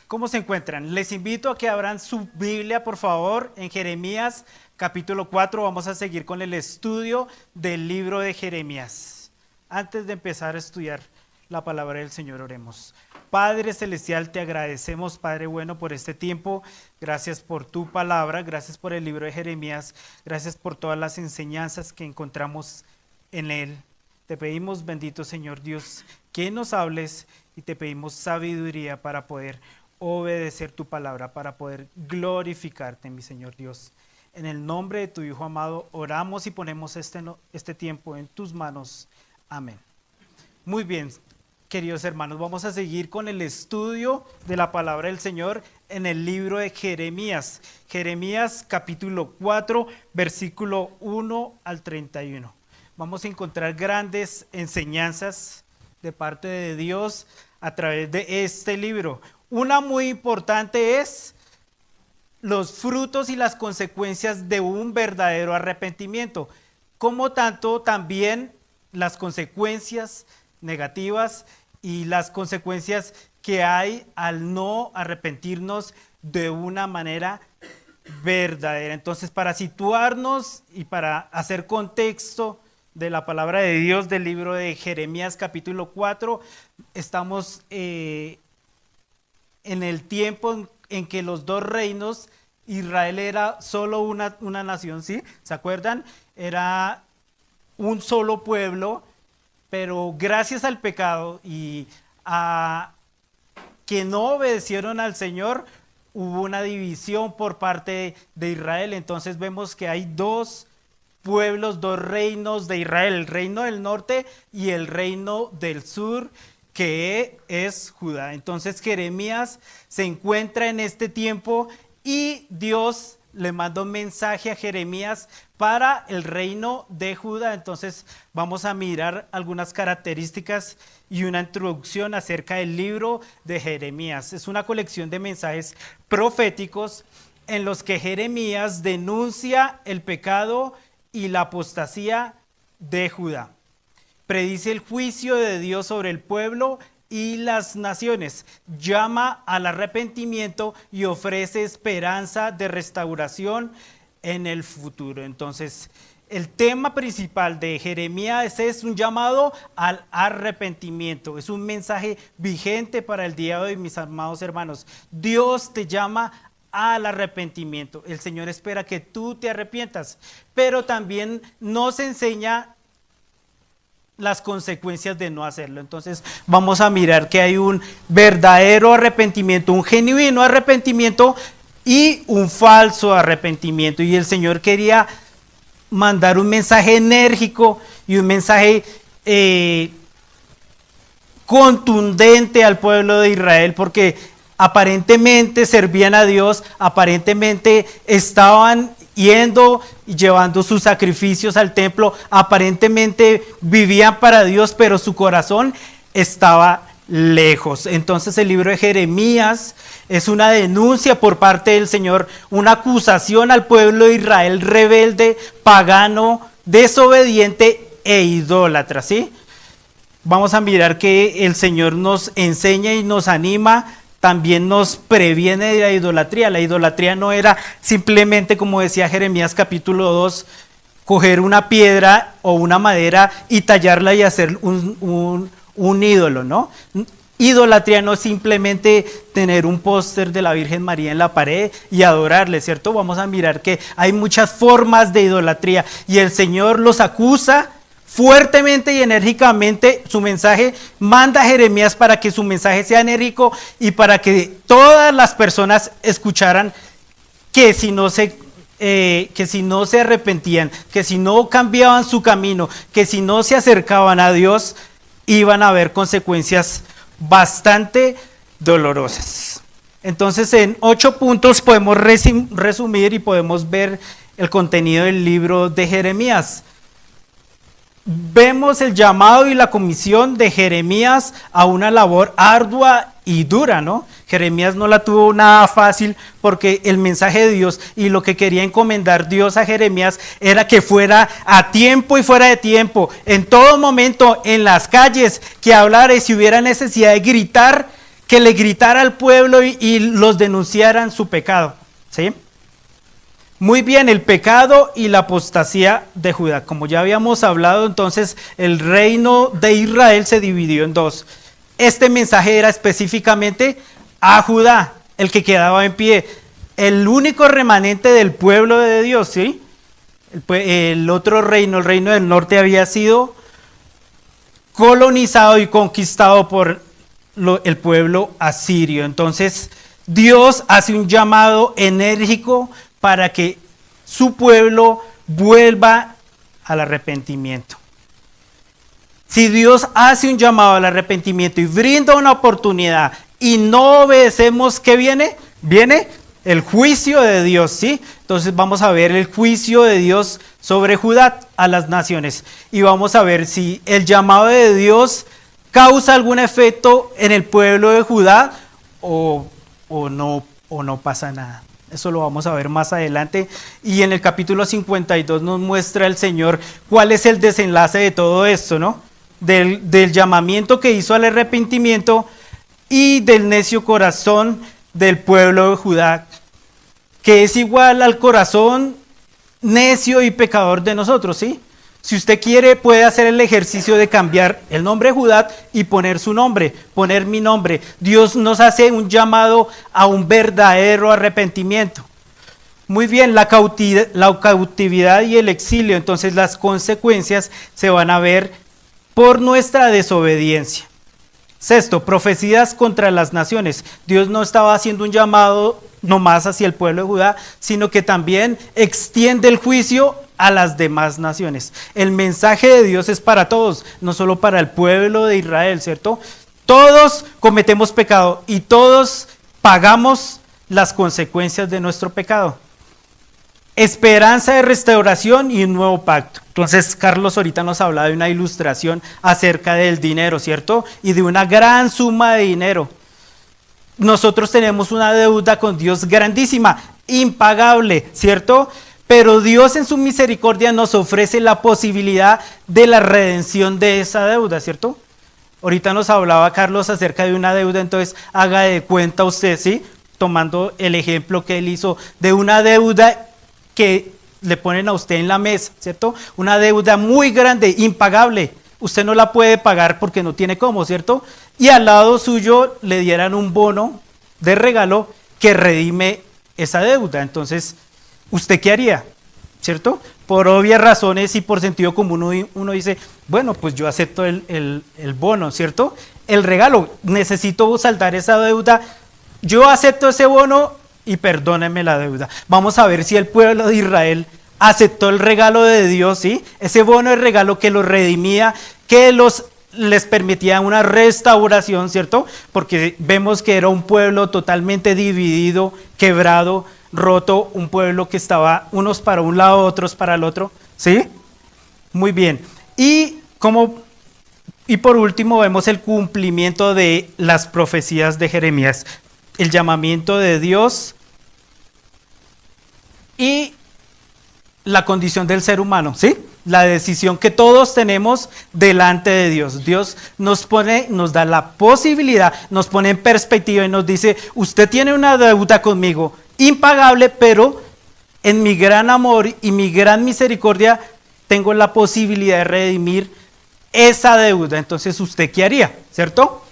¿Cómo se encuentran? Les invito a que abran su Biblia, por favor, en Jeremías capítulo 4. Vamos a seguir con el estudio del libro de Jeremías. Antes de empezar a estudiar la palabra del Señor, oremos. Padre Celestial, te agradecemos, Padre bueno, por este tiempo. Gracias por tu palabra, gracias por el libro de Jeremías, gracias por todas las enseñanzas que encontramos en él. Te pedimos, bendito Señor Dios, que nos hables y te pedimos sabiduría para poder obedecer tu palabra, para poder glorificarte, mi Señor Dios. En el nombre de tu Hijo amado, oramos y ponemos este tiempo en tus manos. Amén. Muy bien, queridos hermanos, vamos a seguir con el estudio de la palabra del Señor en el libro de Jeremías. Jeremías capítulo 4, versículo 1 al 31. Vamos a encontrar grandes enseñanzas de parte de Dios a través de este libro. Una muy importante es los frutos y las consecuencias de un verdadero arrepentimiento, como tanto también las consecuencias negativas y las consecuencias que hay al no arrepentirnos de una manera verdadera. Entonces, para situarnos y para hacer contexto de la palabra de Dios del libro de Jeremías capítulo 4, estamos en el tiempo en que los dos reinos, Israel era solo una nación, ¿sí? ¿Se acuerdan? Era un solo pueblo, pero gracias al pecado y a que no obedecieron al Señor, hubo una división por parte de Israel. Entonces vemos que hay dos pueblos, dos reinos de Israel, el reino del norte y el reino del sur, que es Judá. Entonces Jeremías se encuentra en este tiempo y Dios le manda un mensaje a Jeremías para el reino de Judá. Entonces vamos a mirar algunas características y una introducción acerca del libro de Jeremías. Es una colección de mensajes proféticos en los que Jeremías denuncia el pecado y la apostasía de Judá. Predice el juicio de Dios sobre el pueblo y las naciones, llama al arrepentimiento y ofrece esperanza de restauración en el futuro. Entonces, el tema principal de Jeremías es un llamado al arrepentimiento. Es un mensaje vigente para el día de hoy, mis amados hermanos. Dios te llama al arrepentimiento. El Señor espera que tú te arrepientas, pero también nos enseña las consecuencias de no hacerlo. Entonces vamos a mirar que hay un verdadero arrepentimiento, un genuino arrepentimiento y un falso arrepentimiento. Y el Señor quería mandar un mensaje enérgico y un mensaje contundente al pueblo de Israel, porque aparentemente servían a Dios, aparentemente estaban yendo y llevando sus sacrificios al templo, aparentemente vivían para Dios, pero su corazón estaba lejos. Entonces el libro de Jeremías es una denuncia por parte del Señor, una acusación al pueblo de Israel rebelde, pagano, desobediente e idólatra, ¿sí? Vamos a mirar que el Señor nos enseña y nos anima, también nos previene de la idolatría. La idolatría no era simplemente, como decía Jeremías capítulo 2, coger una piedra o una madera y tallarla y hacer un ídolo, ¿no? Idolatría no es simplemente tener un póster de la Virgen María en la pared y adorarle, ¿cierto? Vamos a mirar que hay muchas formas de idolatría y el Señor los acusa fuertemente y enérgicamente. Su mensaje manda a Jeremías para que su mensaje sea enérgico y para que todas las personas escucharan que si no se arrepentían, que si no cambiaban su camino, que si no se acercaban a Dios, iban a haber consecuencias bastante dolorosas. Entonces, en 8 puntos podemos resumir y podemos ver el contenido del libro de Jeremías. Vemos el llamado y la comisión de Jeremías a una labor ardua y dura, ¿no? Jeremías no la tuvo nada fácil, porque el mensaje de Dios y lo que quería encomendar Dios a Jeremías era que fuera a tiempo y fuera de tiempo, en todo momento, en las calles, que hablara, y si hubiera necesidad de gritar, que le gritara al pueblo y los denunciaran su pecado, ¿sí? Muy bien, el pecado y la apostasía de Judá. Como ya habíamos hablado, entonces el reino de Israel se dividió en dos. Este mensaje era específicamente a Judá, el que quedaba en pie, el único remanente del pueblo de Dios, ¿sí? El otro reino, el reino del norte, había sido colonizado y conquistado por el pueblo asirio. Entonces, Dios hace un llamado enérgico para que su pueblo vuelva al arrepentimiento. Si Dios hace un llamado al arrepentimiento y brinda una oportunidad y no obedecemos, ¿qué viene? Viene el juicio de Dios, ¿sí? Entonces vamos a ver el juicio de Dios sobre Judá a las naciones y vamos a ver si el llamado de Dios causa algún efecto en el pueblo de Judá o no pasa nada. Eso lo vamos a ver más adelante. Y en el capítulo 52 nos muestra el Señor cuál es el desenlace de todo esto, ¿no? Del llamamiento que hizo al arrepentimiento y del necio corazón del pueblo de Judá, que es igual al corazón necio y pecador de nosotros, ¿sí? Si usted quiere, puede hacer el ejercicio de cambiar el nombre Judá y poner su nombre, poner mi nombre. Dios nos hace un llamado a un verdadero arrepentimiento. Muy bien, la cautividad y el exilio, entonces las consecuencias se van a ver por nuestra desobediencia. Sexto, profecías contra las naciones. Dios no estaba haciendo un llamado nomás hacia el pueblo de Judá, sino que también extiende el juicio a las demás naciones. El mensaje de Dios es para todos, no solo para el pueblo de Israel, ¿cierto? Todos cometemos pecado y todos pagamos las consecuencias de nuestro pecado. Esperanza de restauración y un nuevo pacto. Entonces, Carlos ahorita nos hablaba de una ilustración acerca del dinero, ¿cierto? Y de una gran suma de dinero. Nosotros tenemos una deuda con Dios grandísima, impagable, ¿cierto? Pero Dios en su misericordia nos ofrece la posibilidad de la redención de esa deuda, ¿cierto? Ahorita nos hablaba Carlos acerca de una deuda, entonces haga de cuenta usted, ¿sí? Tomando el ejemplo que él hizo de una deuda que le ponen a usted en la mesa, ¿cierto? Una deuda muy grande, impagable. Usted no la puede pagar porque no tiene cómo, ¿cierto? Y al lado suyo le dieran un bono de regalo que redime esa deuda. Entonces, ¿usted qué haría? ¿Cierto? Por obvias razones y por sentido común uno dice, bueno, pues yo acepto el bono, ¿cierto? El regalo, necesito saldar esa deuda, yo acepto ese bono y perdóneme la deuda. Vamos a ver si el pueblo de Israel aceptó el regalo de Dios, ¿sí? Ese bono de regalo que los redimía, que les permitía una restauración, ¿cierto? Porque vemos que era un pueblo totalmente dividido, quebrado, roto, un pueblo que estaba unos para un lado, otros para el otro, ¿sí? Muy bien. Y por último vemos el cumplimiento de las profecías de Jeremías, el llamamiento de Dios y la condición del ser humano, ¿sí? La decisión que todos tenemos delante de Dios. Dios nos da la posibilidad, nos pone en perspectiva y nos dice, usted tiene una deuda conmigo, impagable, pero en mi gran amor y mi gran misericordia tengo la posibilidad de redimir esa deuda. Entonces, ¿usted qué haría? ¿Cierto?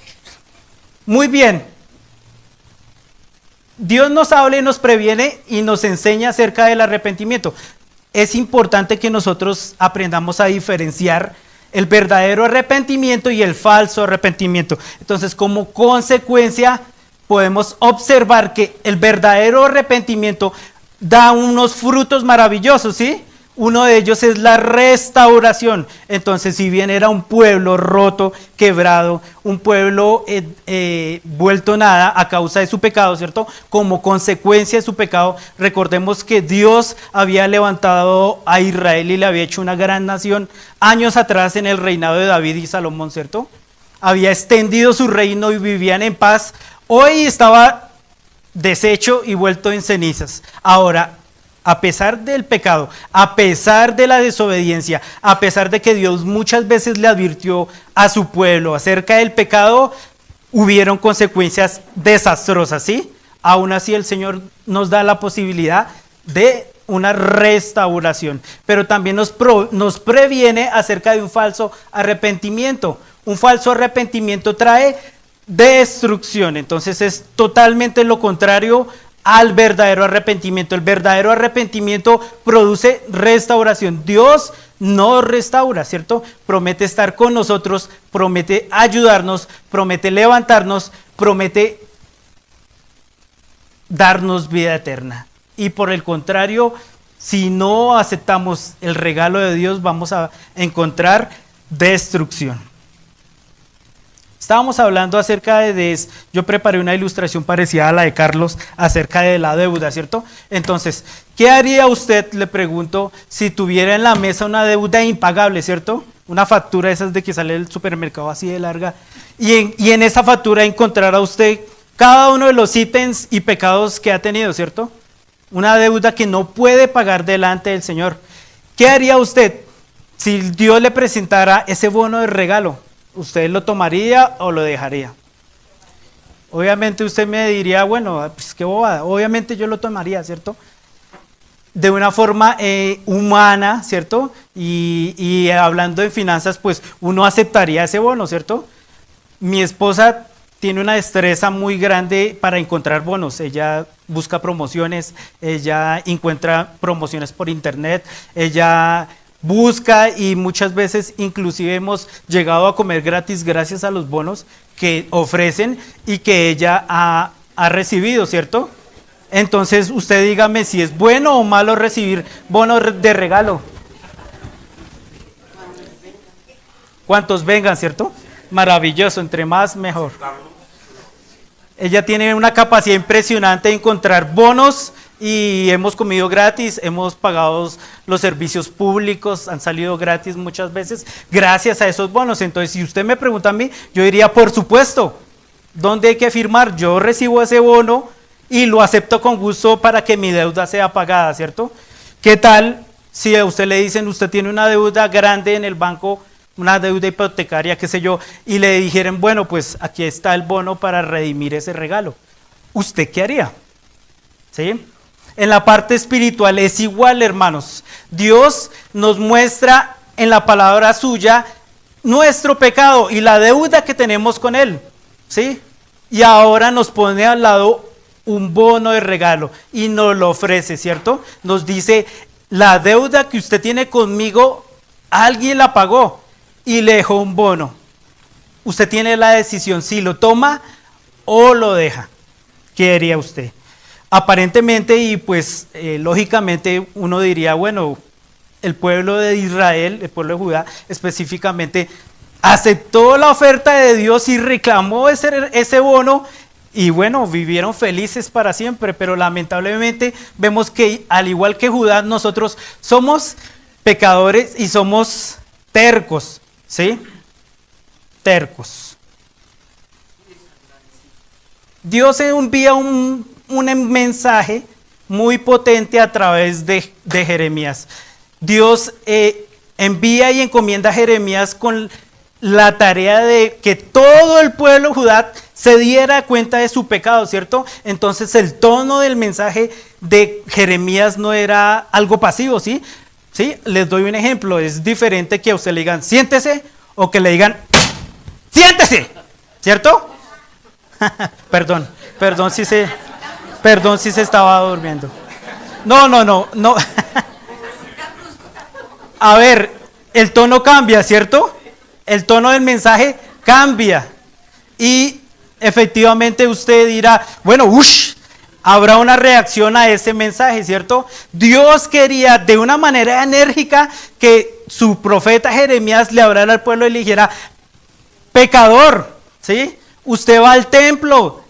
Muy bien. Dios nos habla y nos previene y nos enseña acerca del arrepentimiento. Es importante que nosotros aprendamos a diferenciar el verdadero arrepentimiento y el falso arrepentimiento. Entonces, como consecuencia, podemos observar que el verdadero arrepentimiento da unos frutos maravillosos, ¿sí? Uno de ellos es la restauración. Entonces, si bien era un pueblo roto, quebrado, un pueblo vuelto nada a causa de su pecado, ¿cierto? Como consecuencia de su pecado, recordemos que Dios había levantado a Israel y le había hecho una gran nación años atrás en el reinado de David y Salomón, ¿cierto? Había extendido su reino y vivían en paz. Hoy estaba deshecho y vuelto en cenizas. Ahora, a pesar del pecado, a pesar de la desobediencia, a pesar de que Dios muchas veces le advirtió a su pueblo acerca del pecado, hubieron consecuencias desastrosas, ¿sí? Aún así el Señor nos da la posibilidad de una restauración, pero también nos previene acerca de un falso arrepentimiento. Un falso arrepentimiento trae destrucción, entonces es totalmente lo contrario al verdadero arrepentimiento. El verdadero arrepentimiento produce restauración. Dios nos restaura, ¿cierto? Promete estar con nosotros, promete ayudarnos, promete levantarnos, promete darnos vida eterna. Y por el contrario, si no aceptamos el regalo de Dios, vamos a encontrar destrucción. Estábamos hablando acerca yo preparé una ilustración parecida a la de Carlos acerca de la deuda, ¿cierto? Entonces, ¿qué haría usted, le pregunto, si tuviera en la mesa una deuda impagable, ¿cierto? Una factura esas de que sale del supermercado así de larga, y en esa factura encontrará usted cada uno de los ítems y pecados que ha tenido, ¿cierto? Una deuda que no puede pagar delante del Señor. ¿Qué haría usted si Dios le presentara ese bono de regalo? ¿Usted lo tomaría o lo dejaría? Obviamente usted me diría, bueno, pues qué bobada. Obviamente yo lo tomaría, ¿cierto? De una forma humana, ¿cierto? Y hablando de finanzas, pues uno aceptaría ese bono, ¿cierto? Mi esposa tiene una destreza muy grande para encontrar bonos. Ella busca promociones, ella encuentra promociones por internet, ella busca y muchas veces inclusive hemos llegado a comer gratis gracias a los bonos que ofrecen y que ella ha recibido, ¿cierto? Entonces usted dígame si es bueno o malo recibir bonos de regalo. Cuantos vengan, ¿cierto? Maravilloso, entre más mejor. Ella tiene una capacidad impresionante de encontrar bonos y hemos comido gratis, hemos pagado los servicios públicos, han salido gratis muchas veces gracias a esos bonos. Entonces, si usted me pregunta a mí, yo diría, por supuesto, ¿dónde hay que firmar? Yo recibo ese bono y lo acepto con gusto para que mi deuda sea pagada, ¿cierto? ¿Qué tal si a usted le dicen, usted tiene una deuda grande en el banco, una deuda hipotecaria, qué sé yo, y le dijeran, bueno, pues aquí está el bono para redimir ese regalo? ¿Usted qué haría? ¿Sí? En la parte espiritual es igual, hermanos. Dios nos muestra en la palabra suya nuestro pecado y la deuda que tenemos con Él, ¿sí? Y ahora nos pone al lado un bono de regalo y nos lo ofrece, ¿cierto? Nos dice, la deuda que usted tiene conmigo, alguien la pagó y le dejó un bono. Usted tiene la decisión si lo toma o lo deja. ¿Qué haría usted? Aparentemente y pues lógicamente uno diría, bueno, el pueblo de Israel, el pueblo de Judá específicamente, aceptó la oferta de Dios y reclamó ese bono y bueno, vivieron felices para siempre, pero lamentablemente vemos que al igual que Judá, nosotros somos pecadores y somos tercos, ¿sí? Tercos. Dios envía un mensaje muy potente a través de Jeremías. Dios envía y encomienda a Jeremías con la tarea de que todo el pueblo de Judá se diera cuenta de su pecado, ¿cierto? Entonces el tono del mensaje de Jeremías no era algo pasivo, ¿sí? ¿Sí? Les doy un ejemplo, es diferente que a usted le digan siéntese o que le digan siéntese, ¿cierto? Perdón si se estaba durmiendo. No. A ver, el tono cambia, ¿cierto? El tono del mensaje cambia. Y efectivamente usted dirá, bueno, habrá una reacción a ese mensaje, ¿cierto? Dios quería de una manera enérgica que su profeta Jeremías le hablara al pueblo y le dijera, pecador, ¿sí? Usted va al templo,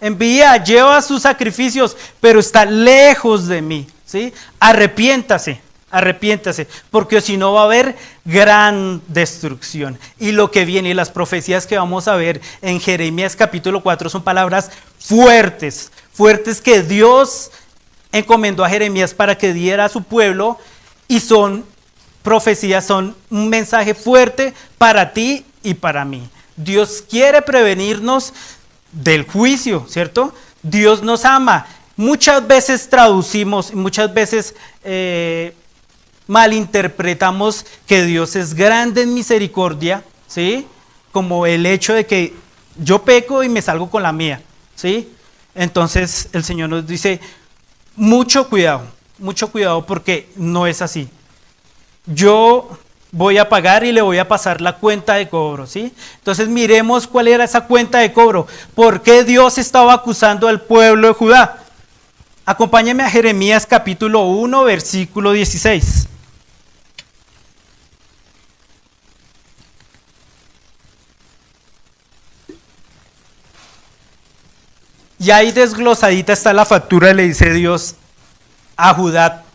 lleva sus sacrificios, pero está lejos de mí, ¿sí? Arrepiéntase, porque si no va a haber gran destrucción. Y lo que viene y las profecías que vamos a ver en Jeremías capítulo 4 son palabras fuertes que Dios encomendó a Jeremías para que diera a su pueblo y son profecías, son un mensaje fuerte para ti y para mí. Dios quiere prevenirnos del juicio, ¿cierto? Dios nos ama. Muchas veces traducimos, muchas veces malinterpretamos que Dios es grande en misericordia, ¿sí? Como el hecho de que yo peco y me salgo con la mía, ¿sí? Entonces el Señor nos dice, mucho cuidado porque no es así. Yo voy a pagar y le voy a pasar la cuenta de cobro, ¿sí? Entonces miremos cuál era esa cuenta de cobro. ¿Por qué Dios estaba acusando al pueblo de Judá? Acompáñame a Jeremías capítulo 1, versículo 16. Y ahí desglosadita está la factura, le dice Dios a Judá.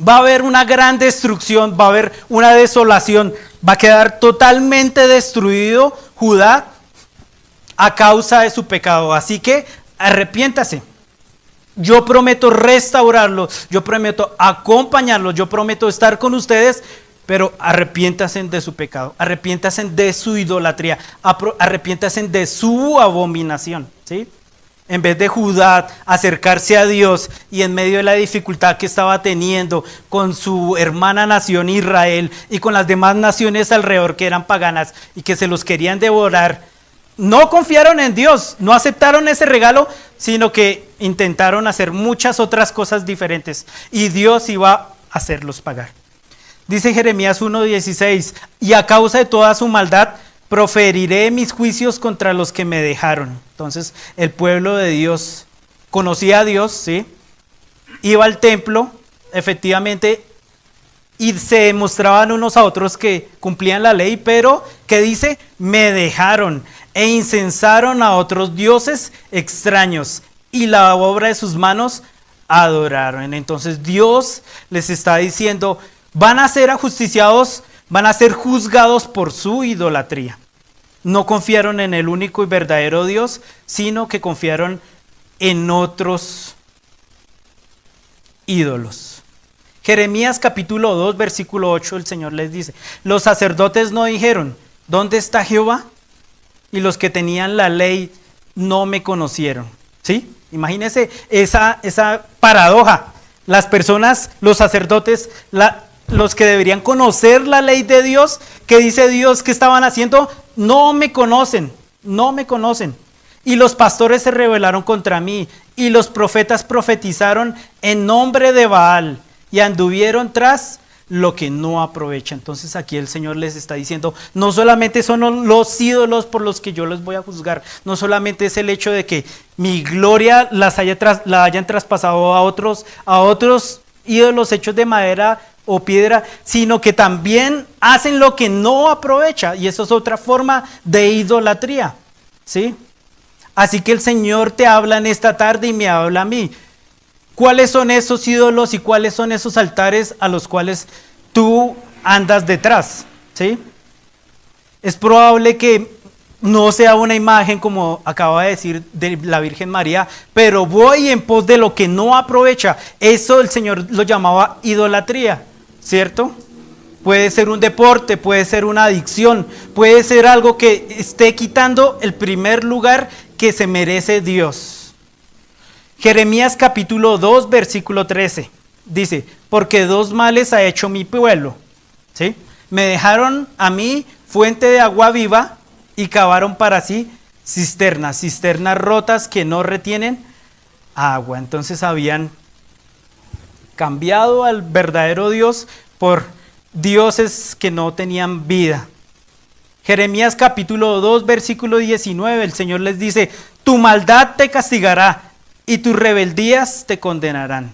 Va a haber una gran destrucción, va a haber una desolación, va a quedar totalmente destruido Judá a causa de su pecado. Así que arrepiéntase. Yo prometo restaurarlo, yo prometo acompañarlo, yo prometo estar con ustedes, pero arrepiéntasen de su pecado, arrepiéntasen de su idolatría, arrepiéntasen de su abominación, ¿sí? En vez de Judá acercarse a Dios y en medio de la dificultad que estaba teniendo con su hermana nación Israel y con las demás naciones alrededor que eran paganas y que se los querían devorar, no confiaron en Dios, no aceptaron ese regalo, sino que intentaron hacer muchas otras cosas diferentes y Dios iba a hacerlos pagar. Dice Jeremías 1:16, y a causa de toda su maldad proferiré mis juicios contra los que me dejaron. Entonces el pueblo de Dios conocía a Dios, ¿sí? Iba al templo, efectivamente, y se demostraban unos a otros que cumplían la ley, pero que dice, me dejaron e incensaron a otros dioses extraños y la obra de sus manos adoraron. Entonces Dios les está diciendo, van a ser ajusticiados, van a ser juzgados por su idolatría. No confiaron en el único y verdadero Dios, sino que confiaron en otros ídolos. Jeremías capítulo 2, versículo 8, el Señor les dice, los sacerdotes no dijeron, ¿dónde está Jehová? Y los que tenían la ley no me conocieron. ¿Sí? Imagínense esa paradoja. Las personas, los sacerdotes, los que deberían conocer la ley de Dios, que dice Dios que estaban haciendo, no me conocen, no me conocen. Y los pastores se rebelaron contra mí, y los profetas profetizaron en nombre de Baal, y anduvieron tras lo que no aprovecha. Entonces aquí el Señor les está diciendo, no solamente son los ídolos por los que yo los voy a juzgar, no solamente es el hecho de que mi gloria la hayan traspasado a otros ídolos hechos de madera o piedra, sino que también hacen lo que no aprovecha, y eso es otra forma de idolatría, ¿sí? Así que el Señor te habla en esta tarde y me habla a mí. ¿Cuáles son esos ídolos y cuáles son esos altares a los cuales tú andas detrás? ¿Sí? Es probable que no sea una imagen como acaba de decir de la Virgen María, pero voy en pos de lo que no aprovecha. Eso el Señor lo llamaba idolatría, ¿cierto? Puede ser un deporte, puede ser una adicción, puede ser algo que esté quitando el primer lugar que se merece Dios. Jeremías capítulo 2, versículo 13, dice, porque dos males ha hecho mi pueblo, ¿sí? Me dejaron a mí fuente de agua viva y cavaron para sí cisternas rotas que no retienen agua. Entonces habían cambiado al verdadero Dios por dioses que no tenían vida. Jeremías capítulo 2, versículo 19, el Señor les dice, tu maldad te castigará y tus rebeldías te condenarán.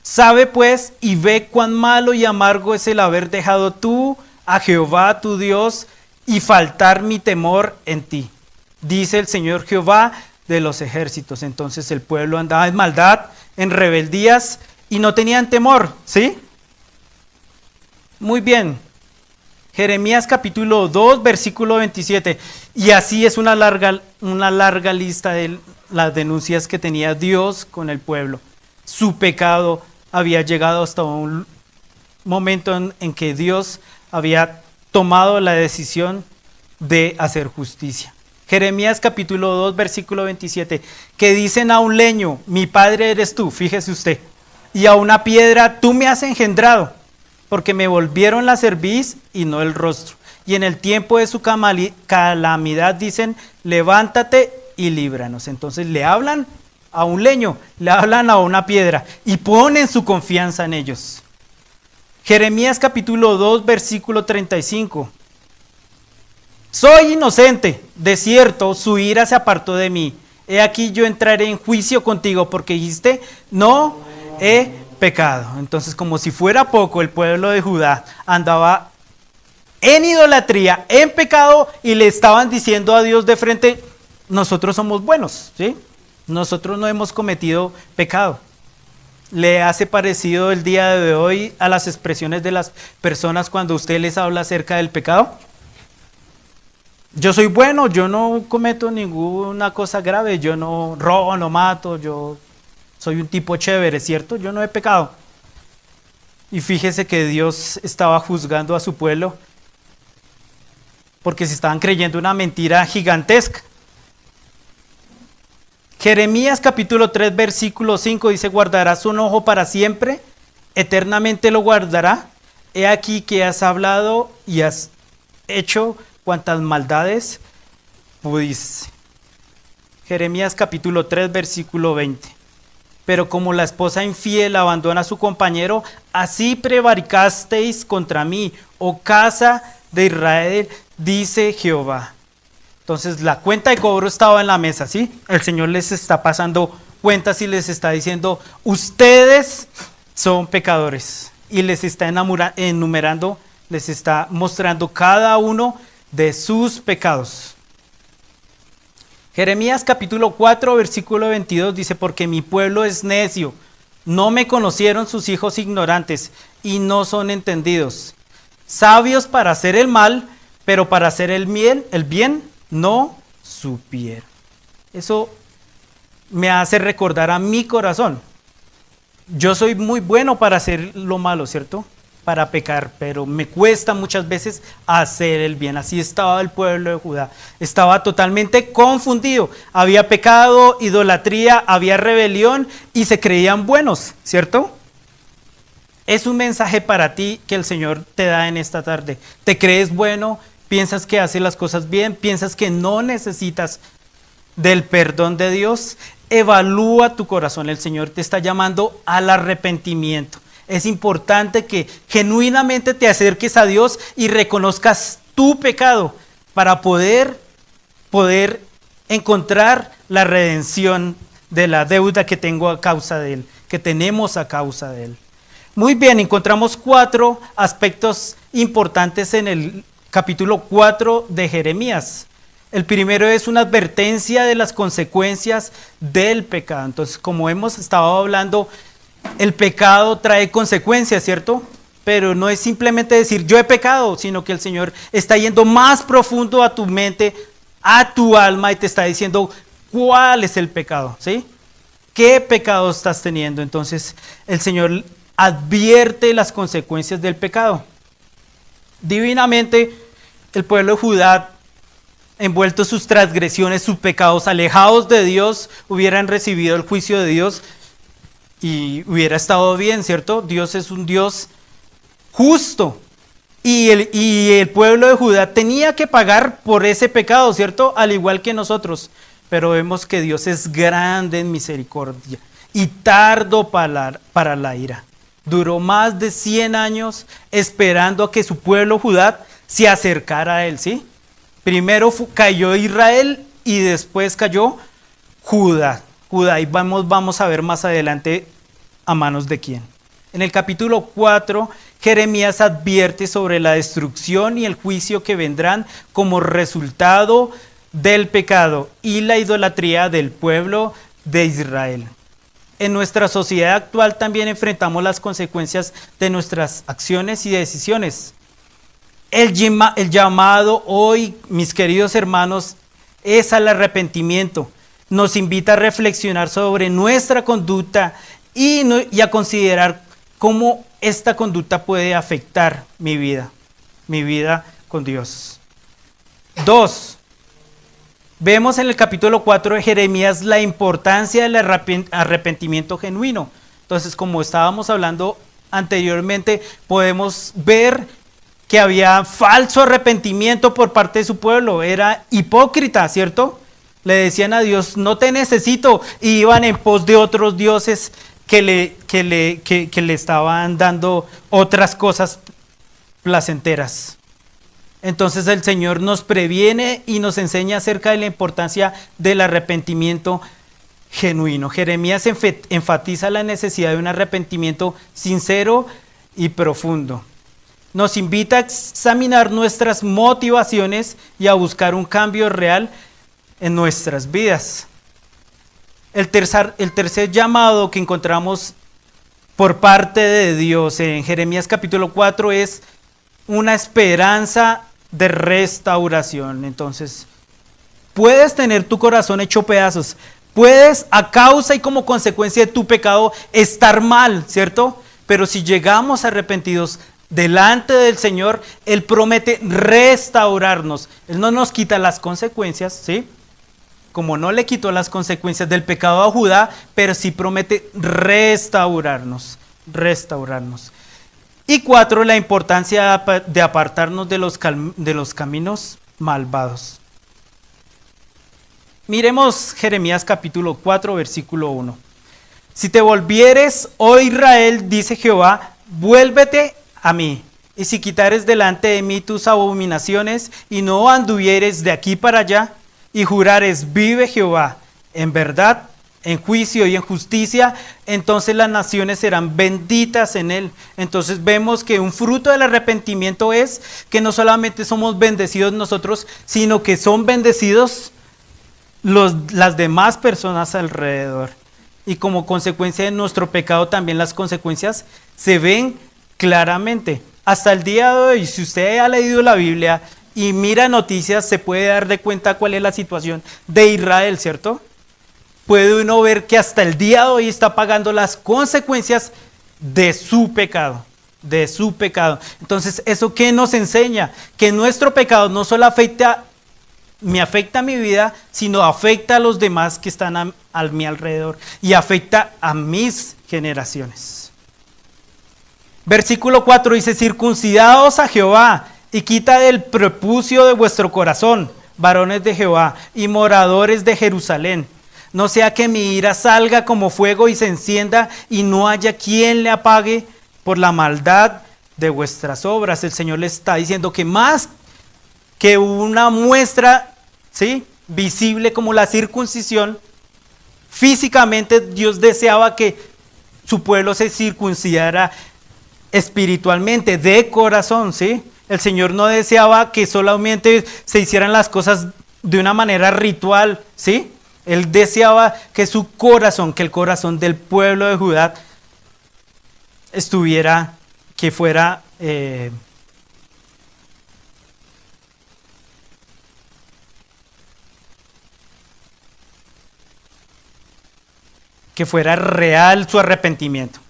Sabe pues y ve cuán malo y amargo es el haber dejado tú a Jehová tu Dios y faltar mi temor en ti, dice el Señor Jehová de los ejércitos. Entonces el pueblo andaba en maldad, en rebeldías y no tenían temor, ¿sí? Muy bien. Jeremías capítulo 2, versículo 27. Y así es una larga lista de las denuncias que tenía Dios con el pueblo. Su pecado había llegado hasta un momento en que Dios había tomado la decisión de hacer justicia. Jeremías capítulo 2, versículo 27, que dicen a un leño, mi padre eres tú, fíjese usted, y a una piedra, tú me has engendrado, porque me volvieron la cerviz y no el rostro. Y en el tiempo de su calamidad dicen, levántate y líbranos. Entonces le hablan a un leño, le hablan a una piedra y ponen su confianza en ellos. Jeremías capítulo 2, versículo 35. Soy inocente, de cierto, su ira se apartó de mí. He aquí yo entraré en juicio contigo porque dijiste, no he pecado. Entonces, como si fuera poco, el pueblo de Judá andaba en idolatría, en pecado, y le estaban diciendo a Dios de frente, nosotros somos buenos, ¿sí? Nosotros no hemos cometido pecado. ¿Le hace parecido el día de hoy a las expresiones de las personas cuando usted les habla acerca del pecado? Yo soy bueno, yo no cometo ninguna cosa grave, yo no robo, no mato, yo soy un tipo chévere, ¿cierto? Yo no he pecado. Y fíjese que Dios estaba juzgando a su pueblo porque se estaban creyendo una mentira gigantesca. Jeremías capítulo 3, versículo 5 dice, guardarás un ojo para siempre, eternamente lo guardará. He aquí que has hablado y has hecho cuantas maldades pudiste. Jeremías capítulo 3, versículo 20. Pero como la esposa infiel abandona a su compañero, así prevaricasteis contra mí, oh casa de Israel, dice Jehová. Entonces la cuenta de cobro estaba en la mesa, ¿sí? El Señor les está pasando cuentas y les está diciendo, ustedes son pecadores. Y les está enumerando, les está mostrando cada uno de sus pecados. Jeremías capítulo 4, versículo 22 dice, porque mi pueblo es necio, no me conocieron sus hijos ignorantes y no son entendidos. Sabios para hacer el mal, pero para hacer el bien no supieron. Eso me hace recordar a mi corazón. Yo soy muy bueno para hacer lo malo, ¿cierto? Para pecar, pero me cuesta muchas veces hacer el bien. Así estaba el pueblo de Judá. Estaba totalmente confundido. Había pecado, idolatría, había rebelión y se creían buenos, ¿cierto? Es un mensaje para ti que el Señor te da en esta tarde. ¿Te crees bueno? ¿Piensas que haces las cosas bien? ¿Piensas que no necesitas del perdón de Dios? Evalúa tu corazón. El Señor te está llamando al arrepentimiento. Es importante que genuinamente te acerques a Dios y reconozcas tu pecado para poder encontrar la redención de la deuda que tengo a causa de Él, que tenemos a causa de Él. Muy bien, encontramos 4 aspectos importantes en el capítulo 4 de Jeremías. El primero es una advertencia de las consecuencias del pecado. Entonces, como hemos estado hablando, el pecado trae consecuencias, ¿cierto? Pero no es simplemente decir yo he pecado, sino que el Señor está yendo más profundo a tu mente, a tu alma y te está diciendo cuál es el pecado, ¿sí? ¿Qué pecado estás teniendo? Entonces el Señor advierte las consecuencias del pecado. Divinamente el pueblo de Judá, envuelto en sus transgresiones, sus pecados, alejados de Dios, hubieran recibido el juicio de Dios y hubiera estado bien, ¿cierto? Dios es un Dios justo y el pueblo de Judá tenía que pagar por ese pecado, ¿cierto? Al igual que nosotros, pero vemos que Dios es grande en misericordia y tardo para la ira. Duró más de 100 años esperando a que su pueblo Judá se acercara a él, ¿sí? Primero cayó Israel y después cayó Judá. Y vamos a ver más adelante a manos de quién. En el capítulo 4, Jeremías advierte sobre la destrucción y el juicio que vendrán como resultado del pecado y la idolatría del pueblo de Israel. En nuestra sociedad actual también enfrentamos las consecuencias de nuestras acciones y decisiones. El llamado hoy, mis queridos hermanos, es al arrepentimiento. Nos invita a reflexionar sobre nuestra conducta y a considerar cómo esta conducta puede afectar mi vida con Dios. 2. Vemos en el capítulo 4 de Jeremías la importancia del arrepentimiento genuino. Entonces, como estábamos hablando anteriormente, podemos ver que había falso arrepentimiento por parte de su pueblo. Era hipócrita, ¿cierto? Le decían a Dios, no te necesito, y iban en pos de otros dioses que le estaban dando otras cosas placenteras. Entonces el Señor nos previene y nos enseña acerca de la importancia del arrepentimiento genuino. Jeremías enfatiza la necesidad de un arrepentimiento sincero y profundo. Nos invita a examinar nuestras motivaciones y a buscar un cambio real en nuestras vidas. El tercer llamado que encontramos por parte de Dios en Jeremías capítulo 4 es una esperanza de restauración. Entonces, puedes tener tu corazón hecho pedazos, puedes a causa y como consecuencia de tu pecado estar mal, ¿cierto? Pero si llegamos arrepentidos delante del Señor, Él promete restaurarnos. Él no nos quita las consecuencias, ¿sí? Como no le quitó las consecuencias del pecado a Judá, pero sí promete restaurarnos. Y 4, la importancia de apartarnos de los caminos malvados. Miremos Jeremías capítulo 4, versículo 1. Si te volvieres, oh Israel, dice Jehová, vuélvete a mí. Y si quitares delante de mí tus abominaciones y no anduvieres de aquí para allá, y jurares, vive Jehová, en verdad, en juicio y en justicia, entonces las naciones serán benditas en él. Entonces vemos que un fruto del arrepentimiento es que no solamente somos bendecidos nosotros, sino que son bendecidos las demás personas alrededor. Y como consecuencia de nuestro pecado también las consecuencias se ven claramente. Hasta el día de hoy, si usted ha leído la Biblia y mira noticias, se puede dar de cuenta cuál es la situación de Israel, ¿cierto? Puede uno ver que hasta el día de hoy está pagando las consecuencias de su pecado, Entonces, ¿eso qué nos enseña? Que nuestro pecado no solo me afecta a mi vida, sino afecta a los demás que están a mi alrededor y afecta a mis generaciones. Versículo 4 dice, circuncidaos a Jehová y quita del prepucio de vuestro corazón, varones de Jehová y moradores de Jerusalén. No sea que mi ira salga como fuego y se encienda y no haya quien le apague por la maldad de vuestras obras. El Señor le está diciendo que más que una muestra, ¿sí?, visible como la circuncisión, físicamente Dios deseaba que su pueblo se circuncidara espiritualmente, de corazón, ¿sí? El Señor no deseaba que solamente se hicieran las cosas de una manera ritual, ¿sí? Él deseaba que su corazón, que el corazón del pueblo de Judá estuviera, que fuera real su arrepentimiento.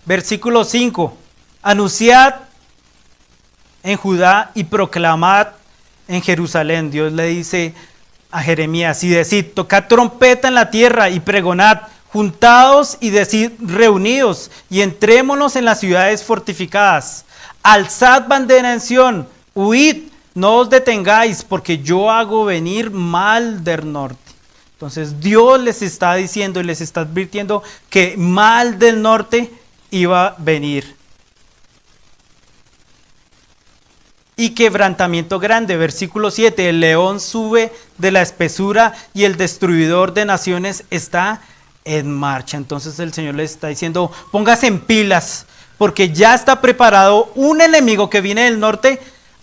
Versículo 5. Anunciad en Judá y proclamad en Jerusalén. Dios le dice a Jeremías y decid, tocad trompeta en la tierra y pregonad, juntaos y decid, reunidos y entrémonos en las ciudades fortificadas. Alzad bandera en Sión, huid, no os detengáis, porque yo hago venir mal del norte. Entonces Dios les está diciendo y les está advirtiendo que mal del norte iba a venir. Y quebrantamiento grande, versículo 7, el león sube de la espesura y el destruidor de naciones está en marcha. Entonces el Señor les está diciendo, póngase en pilas, porque ya está preparado un enemigo que viene del norte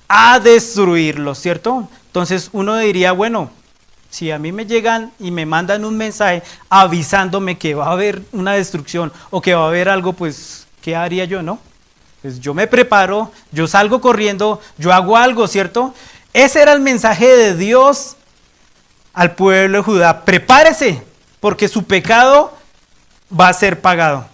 a destruirlo, ¿cierto? Entonces uno diría, bueno, si a mí me llegan y me mandan un mensaje avisándome que va a haber una destrucción o que va a haber algo, pues, ¿qué haría yo, no? Pues yo me preparo, yo salgo corriendo, yo hago algo, ¿cierto? Ese era el mensaje de Dios al pueblo de Judá. Prepárese, porque su pecado va a ser pagado.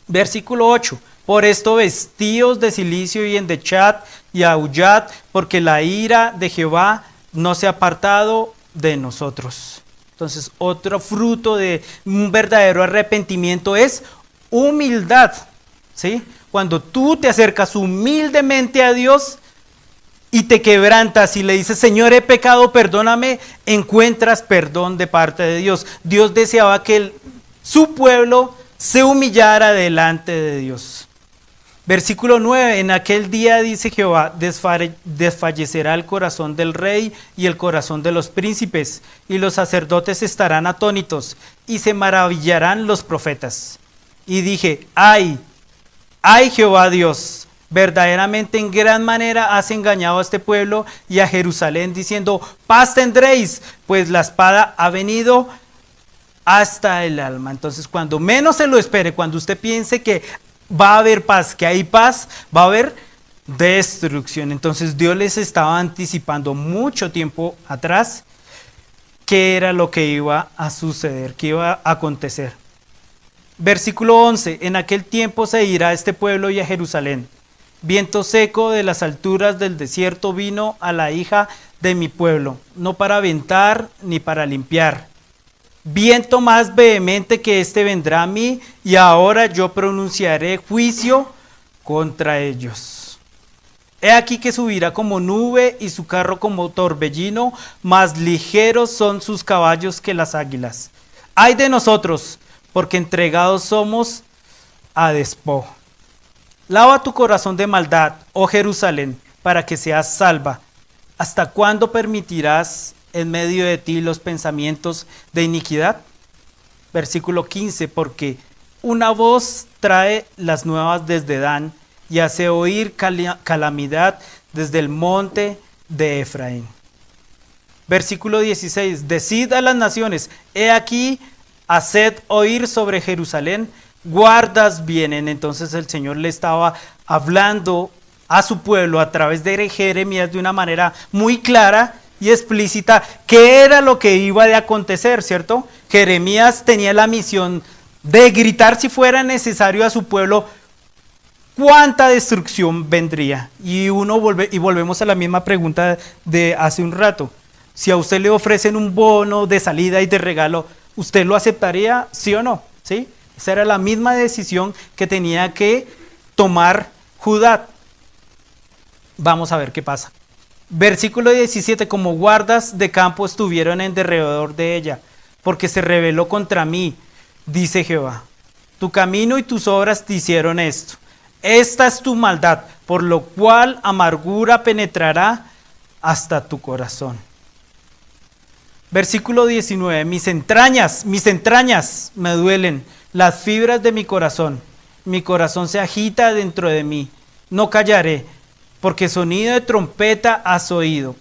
Versículo 8. Por esto vestíos de cilicio y endechad y aullad, porque la ira de Jehová no se ha apartado de nosotros. Entonces, otro fruto de un verdadero arrepentimiento es humildad, ¿sí? Cuando tú te acercas humildemente a Dios y te quebrantas y le dices, Señor, he pecado, perdóname, encuentras perdón de parte de Dios. Dios deseaba que su pueblo se humillara delante de Dios. Versículo 9, en aquel día, dice Jehová, desfallecerá el corazón del rey y el corazón de los príncipes, y los sacerdotes estarán atónitos, y se maravillarán los profetas. Y dije, ay Jehová Dios, verdaderamente en gran manera has engañado a este pueblo y a Jerusalén, diciendo, paz tendréis, pues la espada ha venido hasta el alma. Entonces, cuando menos se lo espere, cuando usted piense que va a haber paz, que hay paz, va a haber destrucción. Entonces Dios les estaba anticipando mucho tiempo atrás qué era lo que iba a suceder, qué iba a acontecer. Versículo 11, en aquel tiempo se irá a este pueblo y a Jerusalén. Viento seco de las alturas del desierto vino a la hija de mi pueblo, no para aventar ni para limpiar. Viento más vehemente que este vendrá a mí, y ahora yo pronunciaré juicio contra ellos. He aquí que subirá como nube y su carro como torbellino, más ligeros son sus caballos que las águilas. Ay de nosotros, porque entregados somos a despojo. Lava tu corazón de maldad, oh Jerusalén, para que seas salva. ¿Hasta cuándo permitirás en medio de ti los pensamientos de iniquidad? Versículo 15, porque una voz trae las nuevas desde Dan y hace oír calamidad desde el monte de Efraín. Versículo 16, decid a las naciones, he aquí, haced oír sobre Jerusalén, guardas vienen. Entonces el Señor le estaba hablando a su pueblo a través de Jeremías de una manera muy clara y explícita qué era lo que iba a acontecer, ¿cierto? Jeremías tenía la misión de gritar si fuera necesario a su pueblo cuánta destrucción vendría. Y volvemos a la misma pregunta de hace un rato. Si a usted le ofrecen un bono de salida y de regalo, ¿usted lo aceptaría, sí o no? ¿Sí? Esa era la misma decisión que tenía que tomar Judá. Vamos a ver qué pasa. Versículo 17, como guardas de campo estuvieron en derredor de ella, porque se rebeló contra mí, dice Jehová. Tu camino y tus obras te hicieron esto. Esta es tu maldad, por lo cual amargura penetrará hasta tu corazón. Versículo 19, mis entrañas me duelen, las fibras de mi corazón se agita dentro de mí, no callaré, porque sonido de trompeta has oído,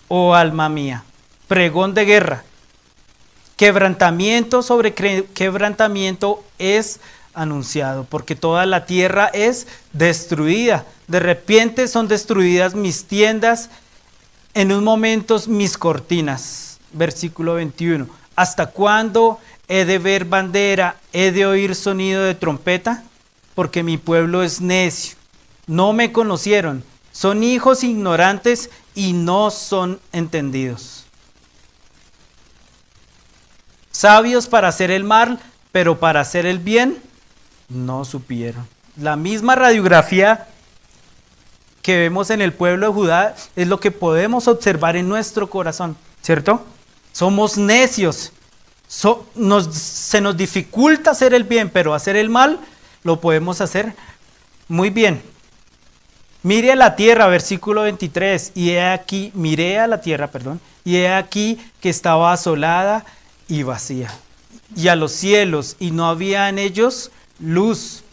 oh alma mía, pregón de guerra, quebrantamiento sobre quebrantamiento es anunciado, porque toda la tierra es destruida, de repente son destruidas mis tiendas, en un momento mis cortinas. Versículo 21, ¿hasta cuándo he de ver bandera, he de oír sonido de trompeta? Porque mi pueblo es necio, no me conocieron, son hijos ignorantes y no son entendidos. Sabios para hacer el mal, pero para hacer el bien no supieron. La misma radiografía que vemos en el pueblo de Judá es lo que podemos observar en nuestro corazón, ¿cierto? Somos necios, se nos dificulta hacer el bien, pero hacer el mal lo podemos hacer muy bien. Mire a la tierra, versículo 23, y he aquí, miré a la tierra, y he aquí que estaba asolada y vacía, y a los cielos, y no había en ellos luz.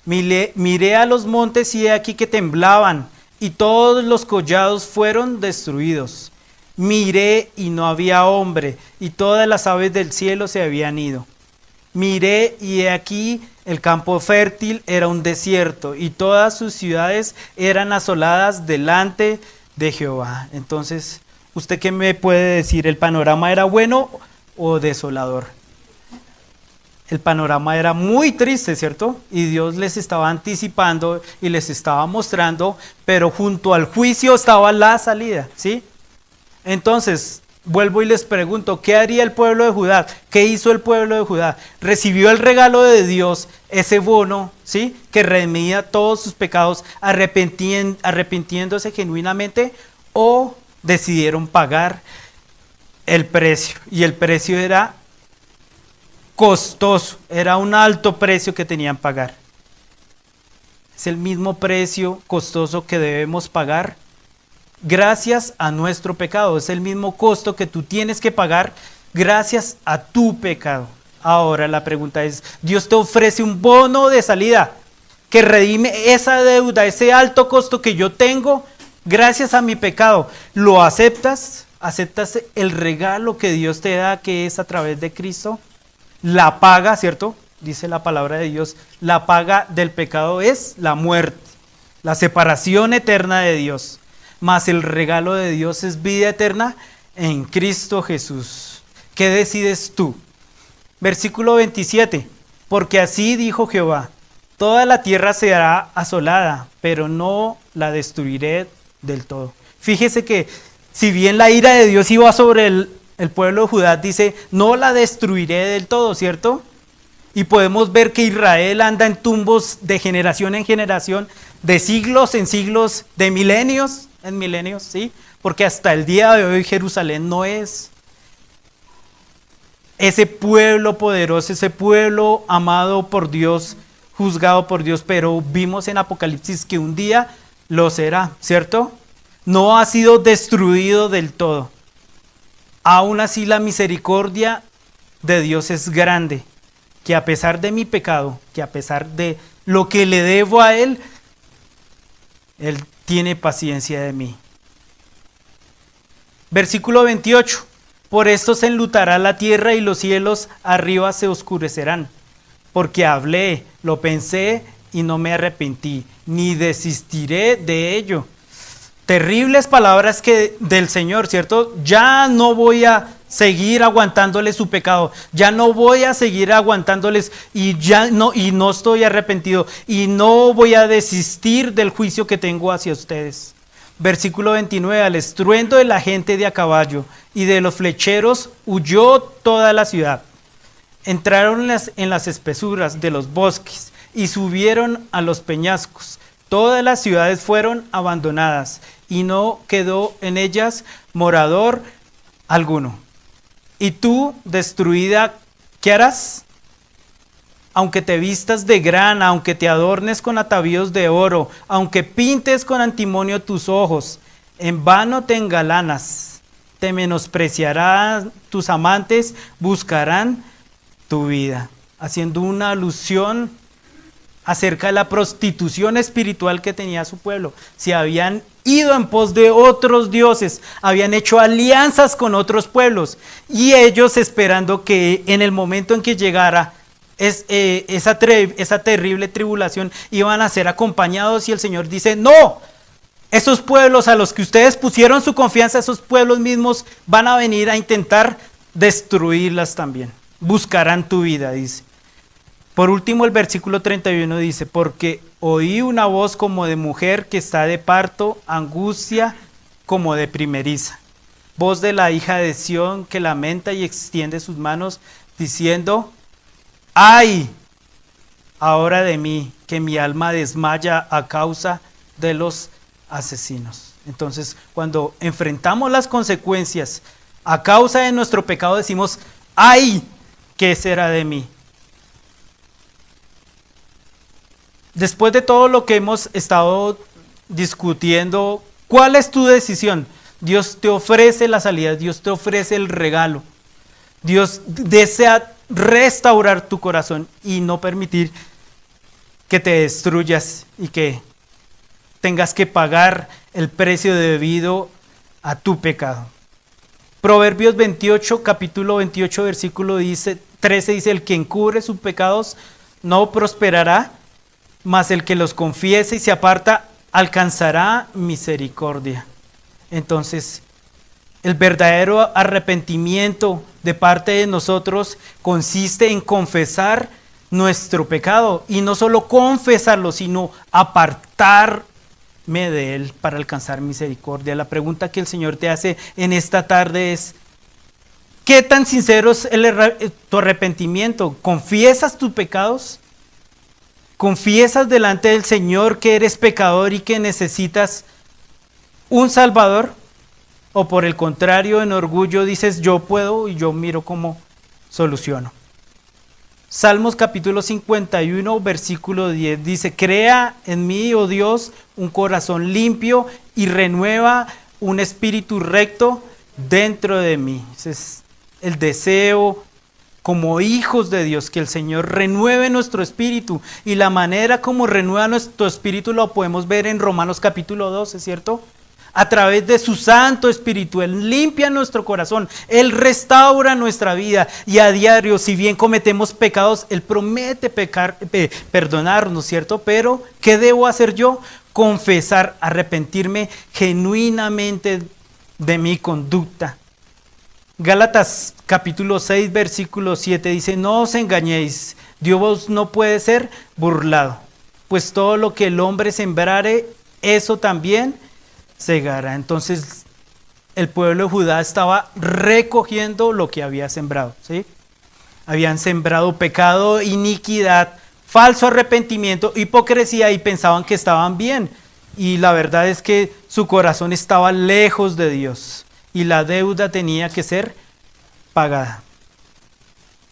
Miré a los montes y he aquí que temblaban, y todos los collados fueron destruidos. Miré y no había hombre, y todas las aves del cielo se habían ido. Miré y he aquí el campo fértil era un desierto, y todas sus ciudades eran asoladas delante de Jehová. Entonces, ¿usted qué me puede decir? ¿El panorama era bueno o desolador? El panorama era muy triste, ¿cierto? Y Dios les estaba anticipando y les estaba mostrando, pero junto al juicio estaba la salida, ¿sí? Entonces, vuelvo y les pregunto, ¿qué haría el pueblo de Judá? ¿Qué hizo el pueblo de Judá? ¿Recibió el regalo de Dios, ese bono, ¿sí?, que remedía todos sus pecados, arrepintiéndose genuinamente, o decidieron pagar el precio? Y el precio era costoso, era un alto precio que tenían que pagar. Es el mismo precio costoso que debemos pagar gracias a nuestro pecado. Es el mismo costo que tú tienes que pagar gracias a tu pecado. Ahora la pregunta es, Dios te ofrece un bono de salida que redime esa deuda, ese alto costo que yo tengo gracias a mi pecado. ¿Lo aceptas? ¿Aceptas el regalo que Dios te da, que es a través de Cristo? La paga, ¿cierto? Dice la palabra de Dios, la paga del pecado es la muerte, la separación eterna de Dios. Mas el regalo de Dios es vida eterna en Cristo Jesús. ¿Qué decides tú? Versículo 27. Porque así dijo Jehová, toda la tierra será asolada, pero no la destruiré del todo. Fíjese que si bien la ira de Dios iba sobre el pueblo de Judá, dice, no la destruiré del todo, ¿cierto? Y podemos ver que Israel anda en tumbos de generación en generación, de siglos en siglos, de milenios en milenios, ¿sí? Porque hasta el día de hoy Jerusalén no es ese pueblo poderoso, ese pueblo amado por Dios, juzgado por Dios, pero vimos en Apocalipsis que un día lo será, ¿cierto? No ha sido destruido del todo. Aún así la misericordia de Dios es grande, que a pesar de mi pecado, que a pesar de lo que le debo a Él tiene paciencia de mí. Versículo 28. Por esto se enlutará la tierra y los cielos arriba se oscurecerán, porque hablé, lo pensé y no me arrepentí, ni desistiré de ello. Terribles palabras del Señor, ¿cierto? Ya no voy a seguir aguantándoles su pecado, ya no voy a seguir aguantándoles y no estoy arrepentido y no voy a desistir del juicio que tengo hacia ustedes. Versículo 29, al estruendo de la gente de a caballo y de los flecheros huyó toda la ciudad. Entraron en las espesuras de los bosques y subieron a los peñascos. Todas las ciudades fueron abandonadas y no quedó en ellas morador alguno. Y tú, destruida, ¿qué harás? Aunque te vistas de grana, aunque te adornes con atavíos de oro, aunque pintes con antimonio tus ojos, en vano te engalanas, te menospreciarán tus amantes, buscarán tu vida. Haciendo una alusión acerca de la prostitución espiritual que tenía su pueblo. Se habían ido en pos de otros dioses, habían hecho alianzas con otros pueblos y ellos esperando que en el momento en que llegara esa terrible tribulación iban a ser acompañados, y el Señor dice, no, esos pueblos a los que ustedes pusieron su confianza, esos pueblos mismos van a venir a intentar destruirlas también, buscarán tu vida, dice. Por último, el versículo 31 dice, porque oí una voz como de mujer que está de parto, angustia como de primeriza. Voz de la hija de Sión que lamenta y extiende sus manos diciendo, ¡ay! Ahora de mí, que mi alma desmaya a causa de los asesinos. Entonces, cuando enfrentamos las consecuencias a causa de nuestro pecado, decimos, ¡ay! ¿Qué será de mí? Después de todo lo que hemos estado discutiendo, ¿cuál es tu decisión? Dios te ofrece la salida, Dios te ofrece el regalo. Dios desea restaurar tu corazón y no permitir que te destruyas y que tengas que pagar el precio debido a tu pecado. Proverbios 28, capítulo 28, versículo 13 dice, el que encubre sus pecados no prosperará, mas el que los confiese y se aparta alcanzará misericordia. Entonces, el verdadero arrepentimiento de parte de nosotros consiste en confesar nuestro pecado, y no solo confesarlo, sino apartar de Él para alcanzar misericordia. La pregunta que el Señor te hace en esta tarde es, ¿qué tan sincero es tu arrepentimiento? ¿Confiesas tus pecados? ¿Confiesas delante del Señor que eres pecador y que necesitas un Salvador? ¿O por el contrario, en orgullo dices, yo puedo y yo miro cómo soluciono? Salmos capítulo 51, versículo 10 dice, crea en mí, oh Dios, un corazón limpio y renueva un espíritu recto dentro de mí. Ese es el deseo como hijos de Dios, que el Señor renueve nuestro espíritu. Y la manera como renueva nuestro espíritu lo podemos ver en Romanos capítulo 12, ¿cierto? A través de su Santo Espíritu, Él limpia nuestro corazón, Él restaura nuestra vida y a diario, si bien cometemos pecados, Él promete perdonarnos, ¿cierto? Pero, ¿qué debo hacer yo? Confesar, arrepentirme genuinamente de mi conducta. Gálatas capítulo 6, versículo 7 dice, no os engañéis, Dios no puede ser burlado, pues todo lo que el hombre sembrare, eso también segará. Entonces el pueblo de Judá estaba recogiendo lo que había sembrado, ¿sí? Habían sembrado pecado, iniquidad, falso arrepentimiento, hipocresía y pensaban que estaban bien. Y la verdad es que su corazón estaba lejos de Dios y la deuda tenía que ser pagada.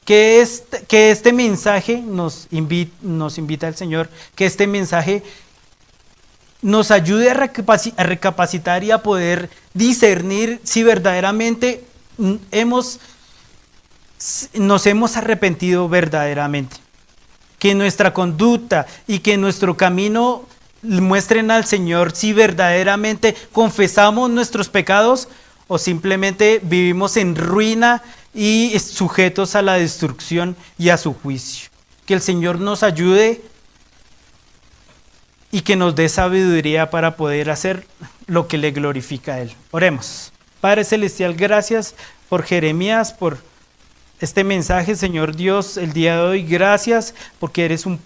Que este mensaje nos invita el Señor, que este mensaje nos ayude a recapacitar y a poder discernir si verdaderamente nos hemos arrepentido verdaderamente. Que nuestra conducta y que nuestro camino muestren al Señor si verdaderamente confesamos nuestros pecados o simplemente vivimos en ruina y sujetos a la destrucción y a su juicio. Que el Señor nos ayude y que nos dé sabiduría para poder hacer lo que le glorifica a Él. Oremos. Padre Celestial, gracias por Jeremías, por este mensaje, Señor Dios, el día de hoy. Gracias porque eres un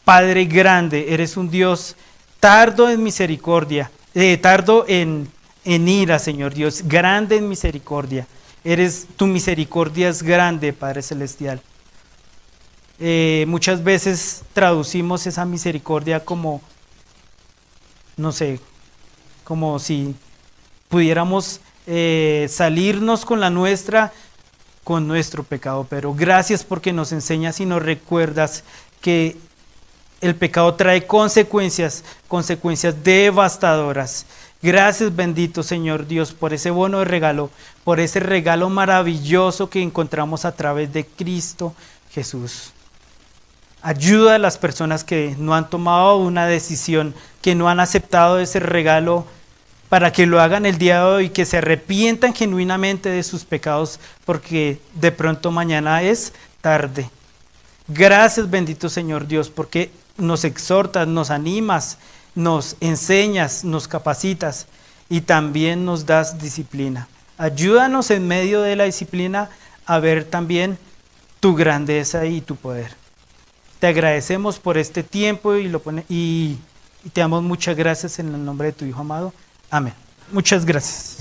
Padre grande, eres un Dios tardo en misericordia, tardo en ira, Señor Dios, grande en misericordia. Tu misericordia es grande, Padre Celestial. Muchas veces traducimos esa misericordia como, no sé, como si pudiéramos salirnos con con nuestro pecado, pero gracias porque nos enseñas y nos recuerdas que el pecado trae consecuencias devastadoras. Gracias, bendito Señor Dios, por ese bono de regalo, por ese regalo maravilloso que encontramos a través de Cristo Jesús. Ayuda a las personas que no han tomado una decisión, que no han aceptado ese regalo, para que lo hagan el día de hoy, que se arrepientan genuinamente de sus pecados, porque de pronto mañana es tarde. Gracias, bendito Señor Dios, porque nos exhortas, nos animas, nos enseñas, nos capacitas y también nos das disciplina. Ayúdanos en medio de la disciplina a ver también tu grandeza y tu poder. Te agradecemos por este tiempo y te damos muchas gracias en el nombre de tu Hijo amado. Amén. Muchas gracias.